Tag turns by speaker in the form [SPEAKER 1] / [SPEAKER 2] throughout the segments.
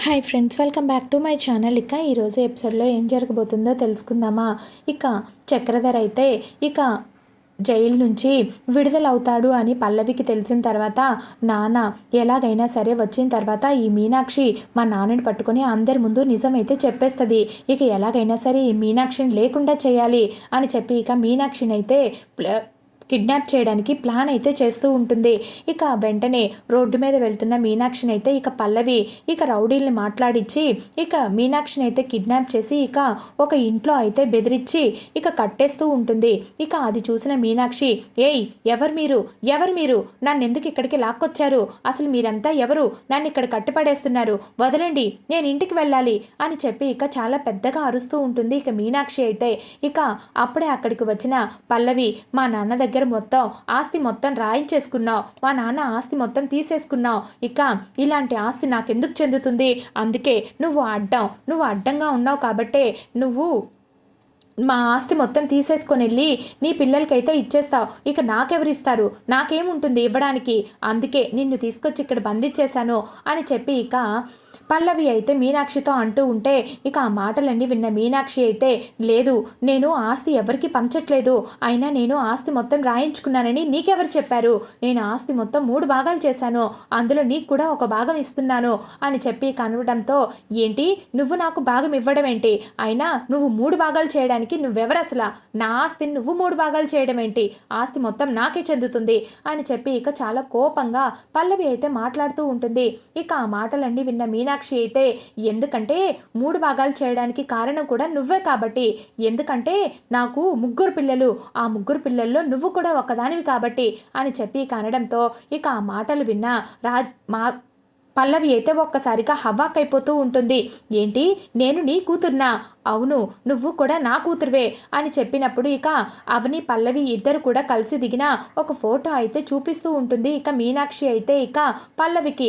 [SPEAKER 1] Hi friends, welcome back to my channel. ఇక ఈరోజు ఎపిసోడ్లో ఏం జరగబోతుందో తెలుసుకుందామా. ఇక చక్రధర్ అయితే జైలు నుంచి విడుదలవుతాడు అని పల్లవికి తెలిసిన తర్వాత నాన్న ఎలాగైనా సరే వచ్చిన తర్వాత ఈ మీనాక్షి మా నాన్నని పట్టుకొని అందరి ముందు నిజమైతే చెప్పేస్తుంది. ఇక ఎలాగైనా సరే ఈ మీనాక్షిని లేకుండా చేయాలి అని చెప్పి ఇక మీనాక్షిని అయితే కిడ్నాప్ చేయడానికి ప్లాన్ అయితే చేస్తూ ఉంటుంది. ఇక వెంటనే రోడ్డు మీద వెళ్తున్న మీనాక్షిని అయితే పల్లవి రౌడీల్ని మాట్లాడించి మీనాక్షిని అయితే కిడ్నాప్ చేసి ఒక ఇంట్లో అయితే బెదిరించి కట్టేస్తూ ఉంటుంది. అది చూసిన మీనాక్షి, ఏయ్ ఎవరు మీరు నన్ను ఎందుకు ఇక్కడికి లాక్కొచ్చారు, అసలు మీరంతా ఎవరు, నన్ను ఇక్కడ కట్టిపడేస్తున్నారు, వదలండి, నేను ఇంటికి వెళ్ళాలి అని చెప్పి చాలా పెద్దగా అరుస్తూ ఉంటుంది. మీనాక్షి అయితే అప్పుడే అక్కడికి వచ్చిన పల్లవి, మా నాన్న దగ్గర మొత్తం ఆస్తి మొత్తం రాయించేసుకున్నావు, మా నాన్న ఆస్తి మొత్తం తీసేసుకున్నావు, ఇలాంటి ఆస్తి నాకెందుకు చెందుతుంది, అందుకే నువ్వు అడ్డంగా ఉన్నావు కాబట్టే నువ్వు మా ఆస్తి మొత్తం తీసేసుకొని వెళ్ళి నీ పిల్లలకైతే ఇచ్చేస్తావు, నాకెవరిస్తారు, నాకేముంటుంది ఇవ్వడానికి, అందుకే నిన్ను తీసుకొచ్చి ఇక్కడ బంధించేశాను అని చెప్పి పల్లవి అయితే మీనాక్షితో అంటూ ఉంటే ఆ మాటలన్నీ విన్న మీనాక్షి అయితే, లేదు నేను ఆస్తి ఎవరికి పంచట్లేదు, అయినా నేను ఆస్తి మొత్తం రాయించుకున్నానని నీకెవరు చెప్పారు, నేను ఆస్తి మొత్తం 3 భాగాలు చేశాను, అందులో నీకు కూడా ఒక భాగం ఇస్తున్నాను అని చెప్పి కనవడంతో, ఏంటి నువ్వు నాకు భాగం ఇవ్వడం ఏంటి, అయినా నువ్వు 3 భాగాలు చేయడానికి నువ్వెవరు, అసలు నా ఆస్తిని నువ్వు 3 భాగాలు చేయడం ఏంటి, ఆస్తి మొత్తం నాకే చెందుతుంది అని చెప్పి చాలా కోపంగా పల్లవి అయితే మాట్లాడుతూ ఉంటుంది. ఆ మాటలన్నీ విన్న మీనాక్షి అయితే, ఎందుకంటే 3 భాగాలు చేయడానికి కారణం కూడా నువ్వే కాబట్టి, ఎందుకంటే నాకు 3 పిల్లలు, ఆ 3 పిల్లల్లో నువ్వు కూడా ఒకదానివి కాబట్టి అని చెప్పి అనడంతో ఆ మాటలు విన్న పల్లవి అయితే ఒక్కసారిగా హవాకైపోతూ ఉంటుంది. ఏంటి నేను నీ కూతుర్నా, అవును నువ్వు కూడా నా కూతురువే అని చెప్పినప్పుడు అవని పల్లవి ఇద్దరు కూడా కలిసి దిగిన ఒక ఫోటో అయితే చూపిస్తూ ఉంటుంది. మీనాక్షి అయితే పల్లవికి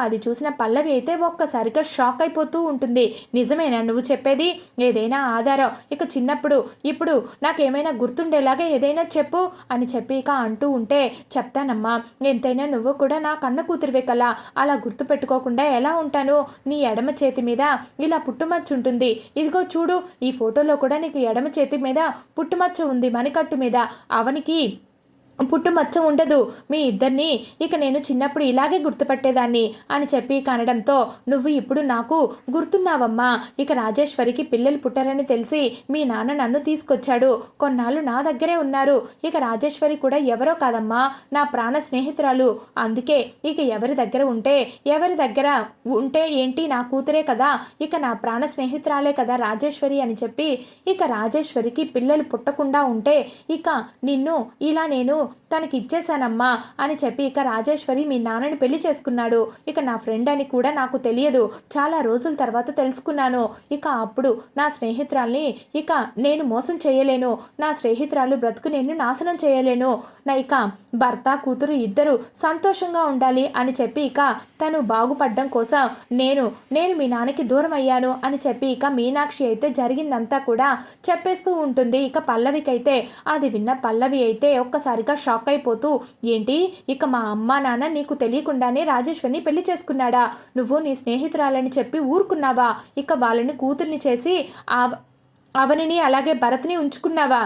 [SPEAKER 1] అది చూసిన పల్లవి అయితే ఒక్కసారిగా షాక్ అయిపోతూ ఉంటుంది. నిజమేనా నువ్వు చెప్పేది, ఏదైనా ఆధారం, చిన్నప్పుడు ఇప్పుడు నాకేమైనా గుర్తుండేలాగా ఏదైనా చెప్పు అని చెప్పి అంటూ ఉంటే, చెప్తానమ్మా, ఎంతైనా నువ్వు కూడా నా కన్న కూతురువే కలా, అలా పెట్టుకోకుండా ఎలా ఉంటాను, నీ ఎడమ చేతి మీద ఇలా పుట్టుమచ్చ ఉంటుంది, ఇదిగో చూడు ఈ ఫోటోలో కూడా నీకు ఎడమ చేతి మీద పుట్టుమచ్చ ఉంది, మణికట్టు మీద, అవనికి పుట్టుమచ్చ ఉండదు, మీ ఇద్దరిని నేను చిన్నప్పుడు ఇలాగే గుర్తుపట్టేదాన్ని అని చెప్పి కనడంతో, నువ్వు ఇప్పుడు నాకు గుర్తున్నావమ్మా, రాజేశ్వరికి పిల్లలు పుట్టారని తెలిసి మీ నాన్న నన్ను తీసుకొచ్చాడు, కొన్నాళ్ళు నా దగ్గరే ఉన్నారు, రాజేశ్వరి కూడా ఎవరో కాదమ్మా, నా ప్రాణ స్నేహితురాలు, అందుకే ఎవరి దగ్గర ఉంటే ఏంటి, నా కూతురే కదా, నా ప్రాణ స్నేహితురాలే కదా రాజేశ్వరి అని చెప్పి రాజేశ్వరికి పిల్లలు పుట్టకుండా ఉంటే నిన్ను ఇలా నేను తనకి ఇచ్చేశానమ్మా అని చెప్పి రాజేశ్వరి మీ నాన్నని పెళ్లి చేసుకున్నాడు, నా ఫ్రెండ్ అని కూడా నాకు తెలియదు, చాలా రోజుల తర్వాత తెలుసుకున్నాను, అప్పుడు నా స్నేహితురాల్ని నేను మోసం చేయలేను, నా స్నేహితురాలు బ్రతుకు నేను నాశనం చేయలేను, నా భర్త కూతురు ఇద్దరు సంతోషంగా ఉండాలి అని చెప్పి తను బాగుపడడం కోసం నేను మీ నాన్నకి దూరం అయ్యాను అని చెప్పి మీనాక్షి అయితే జరిగిందంతా కూడా చెప్పేస్తూ ఉంటుంది. పల్లవికైతే అది విన్న పల్లవి అయితే ఒక్కసారిగా షాక్ అయిపోతూ, ఏంటి మా అమ్మ నాన్న నీకు తెలియకుండానే రాజేశ్వరిని పెళ్లి చేసుకున్నాడా, నువ్వు నీ స్నేహితురాలని చెప్పి ఊరుకున్నావా, వాళ్ళని కూతుర్ని చేసి అవనిని అలాగే భరత్ని ఉంచుకున్నావా,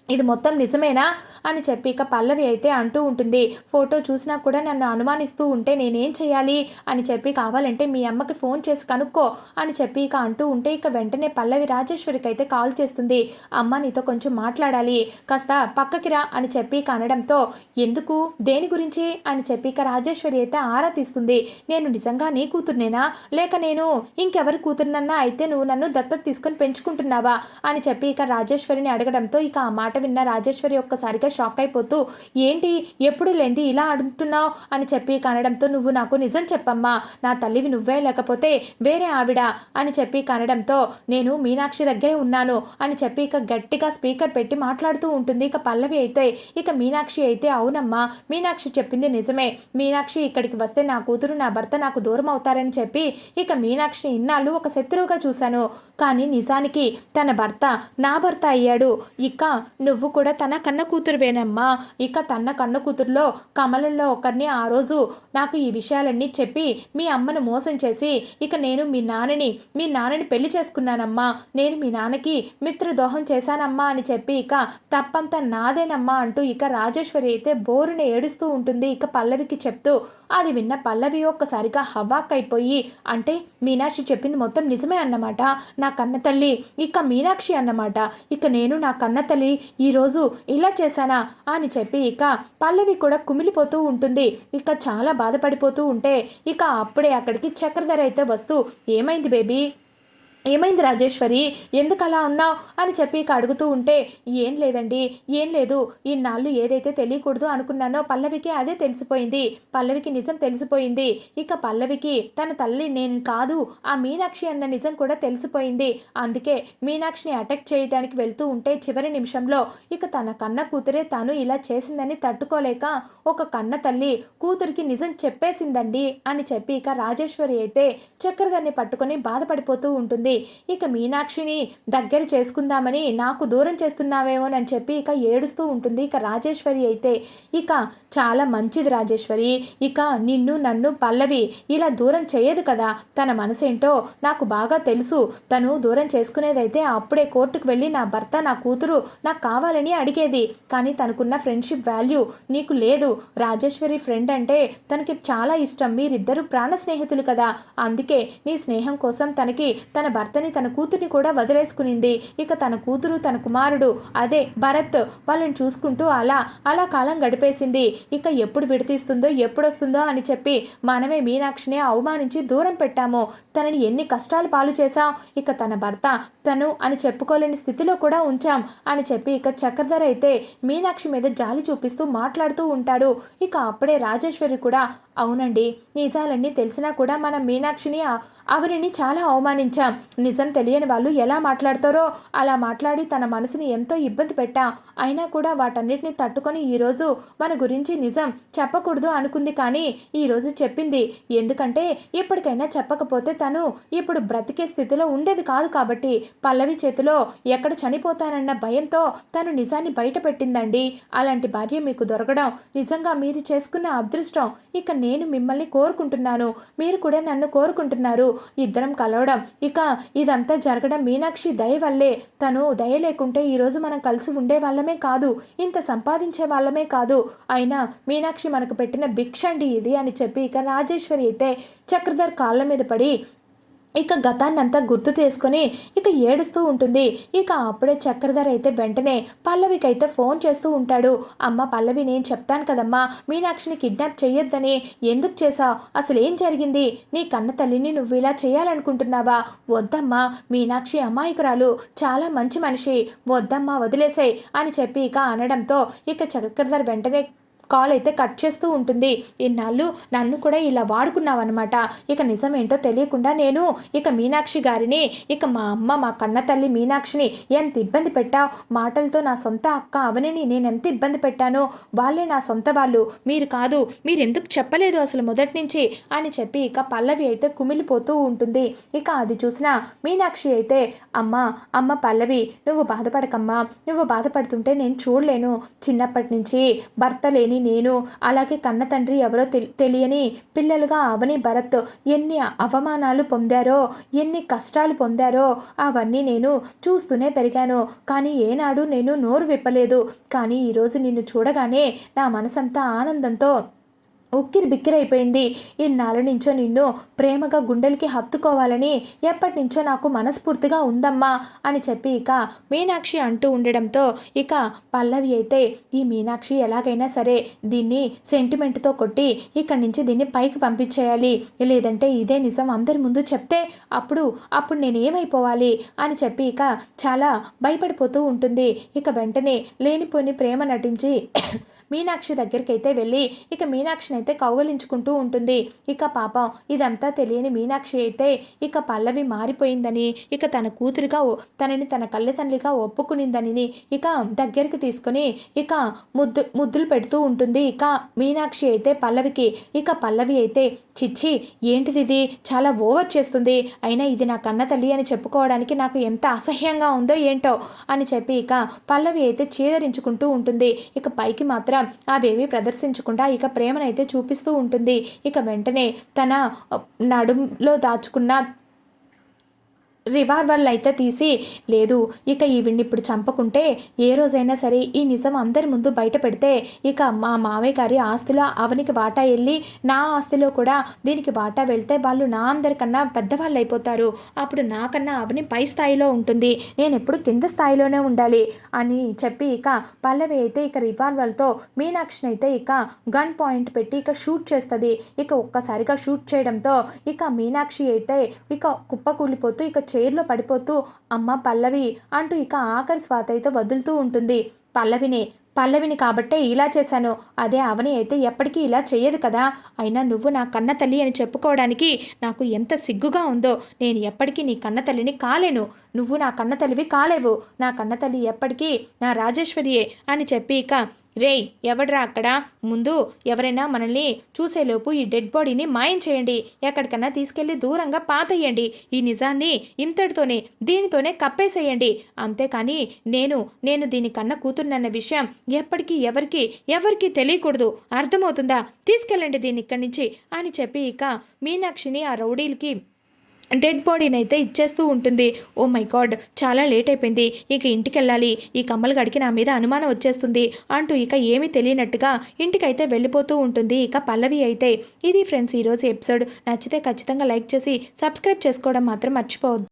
[SPEAKER 1] ఇది మొత్తం నిజమేనా అని చెప్పి పల్లవి అయితే అంటూ ఉంటుంది. ఫోటో చూసినా కూడా నన్ను అనుమానిస్తూ ఉంటే నేనేం చేయాలి అని చెప్పి, కావాలంటే మీ అమ్మకి ఫోన్ చేసి కనుక్కో అని చెప్పి అంటూ ఉంటే వెంటనే పల్లవి రాజేశ్వరికి అయితే కాల్ చేస్తుంది. అమ్మ నీతో కొంచెం మాట్లాడాలి, కాస్త పక్కకి రా అని చెప్పి అనడంతో, ఎందుకు దేని గురించి అని చెప్పి రాజేశ్వరి అయితే ఆరా తీస్తుంది. నేను నిజంగా నీ కూతుర్నేనా, లేక నేను ఇంకెవరి కూతురునన్నా అయితే నువ్వు నన్ను దత్తత తీసుకొని పెంచుకుంటున్నావా అని చెప్పి రాజేశ్వరిని అడగడంతో ఆ మాట విన్న రాజేశ్వరి ఒక్కసారిగా షాక్ అయిపోతూ, ఏంటి ఎప్పుడు లేంది ఇలా అడుగుతున్నావు అని చెప్పి కనడంతో, నువ్వు నాకు నిజం చెప్పమ్మా, నా తల్లివి నువ్వే లేకపోతే వేరే ఆవిడ అని చెప్పి కనడంతో, నేను మీనాక్షి దగ్గరే ఉన్నాను అని చెప్పి గట్టిగా స్పీకర్ పెట్టి మాట్లాడుతూ ఉంటుంది. పల్లవి అయితే మీనాక్షి అయితే, అవునమ్మా మీనాక్షి చెప్పింది నిజమే, మీనాక్షి ఇక్కడికి వస్తే నా కూతురు నా భర్త నాకు దూరం అవుతారని చెప్పి మీనాక్షిని ఇన్నాళ్ళు ఒక శత్రువుగా చూశాను, కానీ నిజానికి తన భర్త నా భర్త అయ్యాడు, నువ్వు కూడా తన కన్న కూతురువేనమ్మా. ఇక తన కన్న కూతురులో కమలంలో ఒకరిని ఆ రోజు నాకు ఈ విషయాలన్నీ చెప్పి మీ అమ్మను మోసం చేసి ఇక నేను మీ నాన్నని పెళ్లి చేసుకున్నానమ్మా. నేను మీ నాన్నకి మిత్రదోహం చేశానమ్మా అని చెప్పి ఇక తప్పంతా నాదేనమ్మా అంటూ ఇక రాజేశ్వరి అయితే బోరున ఏడుస్తూ ఉంటుంది ఇక పల్లవికి చెప్తూ. అది విన్న పల్లవి ఒక్కసారిగా హవాక్ అయిపోయి, అంటే మీనాక్షి చెప్పింది మొత్తం నిజమే అన్నమాట. నా కన్న తల్లి ఇక మీనాక్షి అన్నమాట. ఇక నేను నా కన్న తల్లి ఈరోజు ఇలా చేశానా అని చెప్పి ఇక పల్లవి కూడా కుమిలిపోతూ ఉంటుంది. ఇక చాలా బాధపడిపోతూ ఉంటే ఇక అప్పుడే అక్కడికి చక్రధర అయితే వస్తూ, ఏమైంది బేబీ, ఏమైంది రాజేశ్వరి, ఎందుకు అలా ఉన్నావు అని చెప్పి ఇక అడుగుతూ ఉంటే, ఏం లేదండి, ఏం లేదు, ఇన్నాళ్ళు ఏదైతే తెలియకూడదు అనుకున్నానో పల్లవికి అదే తెలిసిపోయింది. పల్లవికి నిజం తెలిసిపోయింది. ఇక పల్లవికి తన తల్లి నేను కాదు ఆ మీనాక్షి అన్న నిజం కూడా తెలిసిపోయింది. అందుకే మీనాక్షిని అటాక్ చేయడానికి వెళ్తూ ఉంటే చివరి నిమిషంలో ఇక తన కన్న కూతురే తాను ఇలా చేసిందని తట్టుకోలేక ఒక కన్న తల్లి కూతురికి నిజం చెప్పేసిందండి అని చెప్పి ఇక రాజేశ్వరి అయితే చక్రధర్ని పట్టుకొని బాధపడిపోతూ ఉంటుంది. ఇక మీనాక్షిని దగ్గర చేసుకుందామని నాకు దూరం చేస్తున్నావేమోనని చెప్పి ఇక ఏడుస్తూ ఉంటుంది. ఇక రాజేశ్వరి అయితే ఇక చాలా మంచిది రాజేశ్వరి, ఇక నిన్ను నన్ను పల్లవి ఇలా దూరం చేయదు కదా, తన మనసేంటో నాకు బాగా తెలుసు. తను దూరం చేసుకునేదైతే అప్పుడే కోర్టుకు వెళ్ళి నా భర్త నా కూతురు నాకు కావాలని అడిగేది. కానీ తనకున్న ఫ్రెండ్షిప్ వాల్యూ నీకు లేదు. రాజేశ్వరి ఫ్రెండ్ అంటే తనకి చాలా ఇష్టం. మీరిద్దరు ప్రాణ స్నేహితులు కదా, అందుకే నీ స్నేహం కోసం తనకి తన భర్తని తన కూతుర్ని కూడా వదిలేసుకునింది. ఇక తన కూతురు తన కుమారుడు అదే భరత్ వాళ్ళని చూసుకుంటూ అలా కాలం గడిపేసింది. ఇక ఎప్పుడు విడతీస్తుందో ఎప్పుడొస్తుందో అని చెప్పి మనమే మీనాక్షిని అవమానించి దూరం పెట్టాము. తనని ఎన్ని కష్టాలు పాలు చేశాం. ఇక తన భర్త తను అని చెప్పుకోలేని స్థితిలో కూడా ఉంచాం అని చెప్పి ఇక చక్రధర అయితే మీనాక్షి మీద జాలి చూపిస్తూ మాట్లాడుతూ ఉంటాడు. ఇక అప్పుడే రాజేశ్వరి కూడా, అవునండి, నిజాలన్నీ తెలిసినా కూడా మనం మీనాక్షిని అవరిని చాలా అవమానించాం. నిజం తెలియని వాళ్ళు ఎలా మాట్లాడతారో అలా మాట్లాడి తన మనసుని ఎంతో ఇబ్బంది పెట్టాం. అయినా కూడా వాటన్నిటిని తట్టుకొని ఈరోజు మన గురించి నిజం చెప్పకూడదు అనుకుంది, కానీ ఈరోజు చెప్పింది. ఎందుకంటే ఇప్పటికైనా చెప్పకపోతే తను ఇప్పుడు బ్రతికే స్థితిలో ఉండేది కాదు. కాబట్టి పల్లవి చేతిలో ఎక్కడ చనిపోతానన్న భయంతో తను నిజాన్ని బయట పెట్టిందండి. అలాంటి భార్య మీకు దొరకడం నిజంగా మీరు చేసుకున్న అదృష్టం. ఇక నేను మిమ్మల్ని కోరుకుంటున్నాను, మీరు కూడా నన్ను కోరుకుంటున్నారు. ఇద్దరం కలవడం ఇక ఇదంతా జరగడం మీనాక్షి దయ వల్లే. తను దయ లేకుంటే ఈరోజు మనం కలిసి ఉండే వాళ్ళమే కాదు, ఇంత సంపాదించే వాళ్ళమే కాదు. అయినా మీనాక్షి మనకు పెట్టిన భిక్ష అండి ఇది అని చెప్పి ఇక రాజేశ్వరి అయితే చక్రధర్ కాళ్ళ మీద పడి ఇక గతాన్నంతా గుర్తు చేసుకొని ఇక ఏడుస్తూ ఉంటుంది. ఇక అప్పుడే చక్రధర అయితే వెంటనే పల్లవికి అయితే ఫోన్ చేస్తూ ఉంటాడు. అమ్మ పల్లవి, నేను చెప్తాను కదమ్మా, మీనాక్షిని కిడ్నాప్ చేయొద్దని. ఎందుకు చేశావు, అసలు ఏం జరిగింది, నీ కన్న తల్లిని నువ్వు ఇలా చేయాలనుకుంటున్నావా? వద్దమ్మా, మీనాక్షి అమాయకురాలు, చాలా మంచి మనిషి, వద్దమ్మా వదిలేసాయి అని చెప్పి ఇక అనడంతో ఇక చక్రధర్ వెంటనే కాల్ అయితే కట్ చేస్తూ ఉంటుంది. ఇన్నాళ్ళు నన్ను కూడా ఇలా వాడుకున్నావన్నమాట. ఇక నిజమేంటో తెలియకుండా నేను ఇక మీనాక్షి గారిని, ఇక మా అమ్మ మా కన్న తల్లి మీనాక్షిని ఎంత ఇబ్బంది పెట్టావు. మాటలతో నా సొంత అక్క అవనిని నేను ఎంత ఇబ్బంది పెట్టానో, వాళ్ళే నా సొంత వాళ్ళు, మీరు కాదు, మీరు ఎందుకు చెప్పలేదు అసలు మొదటి నుంచి అని చెప్పి ఇక పల్లవి అయితే కుమిలిపోతూ ఉంటుంది. ఇక అది చూసిన మీనాక్షి అయితే, అమ్మ పల్లవి, నువ్వు బాధపడకమ్మా, నువ్వు బాధపడుతుంటే నేను చూడలేను. చిన్నప్పటి నుంచి భర్త లేని నేను, అలాగే కన్న తండ్రి ఎవరో తెలియని పిల్లలుగా అవని భరత్ ఎన్ని అవమానాలు పొందారో, ఎన్ని కష్టాలు పొందారో అవన్నీ నేను చూస్తూనే పెరిగాను. కానీ ఏనాడు నేను నోరు విప్పలేదు. కానీ ఈరోజు నిన్ను చూడగానే నా మనసంతా ఆనందంతో ఉక్కిరి బిక్కిరైపోయింది. ఇన్నాళ్ళ నుంచో నిన్ను ప్రేమగా గుండెలకి హత్తుకోవాలని ఎప్పటి నుంచో నాకు మనస్ఫూర్తిగా ఉందమ్మా అని చెప్పి ఇక మీనాక్షి అంటూ ఉండడంతో ఇక పల్లవి అయితే, ఈ మీనాక్షి ఎలాగైనా సరే దీన్ని సెంటిమెంట్తో కొట్టి ఇక్కడి నుంచి దీన్ని పైకి పంపించేయాలి, లేదంటే ఇదే నిజం అందరి ముందు చెప్తే అప్పుడు నేను ఏమైపోవాలి అని చెప్పి ఇక చాలా భయపడిపోతూ ఉంటుంది. ఇక వెంటనే లేనిపోని ప్రేమ నటించి మీనాక్షి దగ్గరికి అయితే వెళ్ళి ఇక మీనాక్షిని అయితే కౌగలించుకుంటూ ఉంటుంది. ఇక పాపం ఇదంతా తెలియని మీనాక్షి అయితే ఇక పల్లవి మారిపోయిందని, ఇక తన కూతురుగా తనని తన కళ్ళతండ్రిగా ఒప్పుకునిందని ఇక దగ్గరికి తీసుకొని ఇక ముద్దులు పెడుతూ ఉంటుంది. ఇక మీనాక్షి అయితే పల్లవికి. ఇక పల్లవి అయితే చిచ్చి ఏంటిది ఇది, చాలా ఓవర్ చేస్తుంది, అయినా ఇది నా కన్న తల్లి అని చెప్పుకోవడానికి నాకు ఎంత అసహ్యంగా ఉందో ఏంటో అని చెప్పి ఇక పల్లవి అయితే చీదరించుకుంటూ ఉంటుంది. ఇక పైకి మాత్రం అవేవి ప్రదర్శించకుండా ఇక ప్రేమనైతే చూపిస్తూ ఉంటుంది. ఇక వెంటనే తన నడుంలో దాచుకున్న రివాల్వర్లు అయితే తీసి, లేదు ఇక ఈవిడ్ని ఇప్పుడు చంపకుంటే ఏ రోజైనా సరే ఈ నిజం అందరి ముందు బయట పెడితే ఇక మా మావయ్య గారి ఆస్తిలో అవనికి వాటా వెళ్ళి నా ఆస్తిలో కూడా దీనికి వాటా వెళ్తే వాళ్ళు నా అందరికన్నా పెద్దవాళ్ళు అయిపోతారు. అప్పుడు నాకన్నా అవని పై స్థాయిలో ఉంటుంది, నేను ఎప్పుడు కింద స్థాయిలోనే ఉండాలి అని చెప్పి ఇక పల్లవి అయితే ఇక రివాల్వర్తో మీనాక్షిని అయితే ఇక గన్ పాయింట్ పెట్టి ఇక షూట్ చేస్తుంది. ఇక ఒక్కసారిగా షూట్ చేయడంతో ఇక మీనాక్షి అయితే ఇక కుప్పకూలిపోతూ ఇక చైర్లో పడిపోతూ అమ్మ పల్లవి అంటూ ఇక ఆఖరి శ్వాస అయితే వదులుతూ ఉంటుంది. పల్లవిని కాబట్టే ఇలా చేశాను, అదే అవని అయితే ఎప్పటికీ ఇలా చేయదు కదా, అయినా నువ్వు నా కన్న తల్లి అని చెప్పుకోవడానికి నాకు ఎంత సిగ్గుగా ఉందో, నేను ఎప్పటికీ నీ కన్న తల్లిని కాలేను, నువ్వు నా కన్న తల్లివి కాలేవు, నా కన్న తల్లి ఎప్పటికీ నా రాజేశ్వరియే అని చెప్పి ఇక రేయ్ ఎవడ్రా అక్కడ, ముందు ఎవరైనా మనల్ని చూసేలోపు ఈ డెడ్ బాడీని మాయం చేయండి, ఎక్కడికన్నా తీసుకెళ్ళి దూరంగా పాతేయండి, ఈ నిజాన్ని ఇంతటితోనే దీనితోనే కప్పేసేయండి, అంతేకాని నేను దీని కన్న కూతురునన్న విషయం ఎప్పటికీ ఎవరికి తెలియకూడదు, అర్థమవుతుందా, తీసుకెళ్ళండి దీన్ని ఇక్కడి నుంచి అని చెప్పి ఇక మీనాక్షిని ఆ రౌడీలకి డెడ్ బాడీని అయితే ఇచ్చేస్తూ ఉంటుంది. ఓ మై గాడ్ చాలా లేట్ అయిపోయింది, ఇక ఇంటికి వెళ్ళాలి, ఈ కమ్మలు గడికి నా మీద అనుమానం వచ్చేస్తుంది అంటూ ఇక ఏమీ తెలియనట్టుగా ఇంటికైతే వెళ్ళిపోతూ ఉంటుంది ఇక పల్లవి అయితే. ఇది ఫ్రెండ్స్ ఈరోజు ఎపిసోడ్. నచ్చితే ఖచ్చితంగా లైక్ చేసి సబ్స్క్రైబ్ చేసుకోవడం మాత్రం మర్చిపోవద్దు.